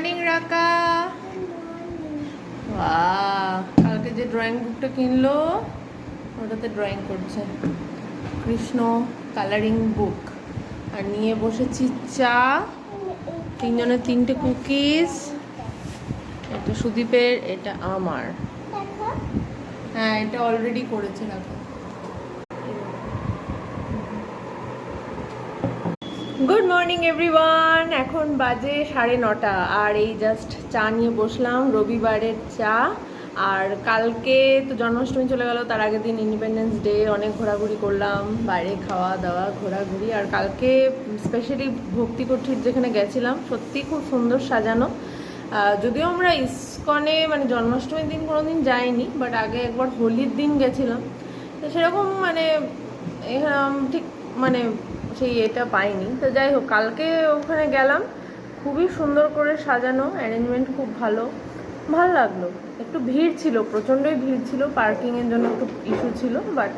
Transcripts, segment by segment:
Morning রাকা। কালকে যে ড্রয়িং বুকটা কিনলো ওটাতে ড্রয়িং করছে, কৃষ্ণ কালারিং বুক। আর নিয়ে বসেছি চা, তিনজনের তিনটে কুকিজ, এটা সুদীপের, এটা আমার। হ্যাঁ, এটা অলরেডি করেছে রাখো। গুড মর্নিং এভরিওয়ান, এখন বাজে 9:30 আর এই জাস্ট চা নিয়ে বসলাম, রবিবারের চা। আর কালকে তো জন্মাষ্টমী চলে গেল, তার আগের দিন ইন্ডিপেন্ডেন্স ডে, অনেক ঘোরাঘুরি করলাম, বাইরে খাওয়া দাওয়া ঘোরাঘুরি। আর কালকে স্পেশালি ভক্তিকঠির যেখানে গেছিলাম, সত্যি খুব সুন্দর সাজানো। যদিও আমরা ইস্কনে মানে জন্মাষ্টমীর দিন কোনো দিন যাইনি, বাট আগে একবার হোলির দিন গেছিলাম, তো সেরকম মানে ঠিক মানে সেই এটা পাইনি। তো যাই হোক, কালকে ওখানে গেলাম, খুবই সুন্দর করে সাজানো, অ্যারেঞ্জমেন্ট খুব ভালো লাগলো। একটু ভিড় ছিল, প্রচণ্ডই ভিড় ছিল, পার্কিংয়ের জন্য একটু ইস্যু ছিল, বাট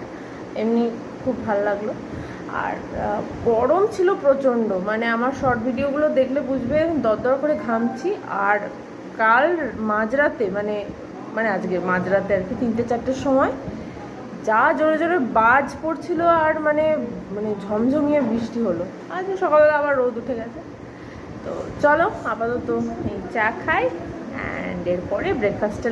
এমনি খুব ভালো লাগলো। আর গরম ছিল প্রচণ্ড, মানে আমার শর্ট ভিডিওগুলো দেখলে বুঝবে দরদর করে ঘামছি। আর কাল মাঝরাতে মানে আজকে মাঝরাতে আর কি 3-4টের সময় যা জোরে জোরে বাজ পড়ছিল, আর মানে ঝমঝমিয়ে বৃষ্টি হলো। আজ সকালবেলা আবার রোদ উঠে গেছে। তো চলো আপাতত এই চা খাই, অ্যান্ড এরপরে ব্রেকফাস্টে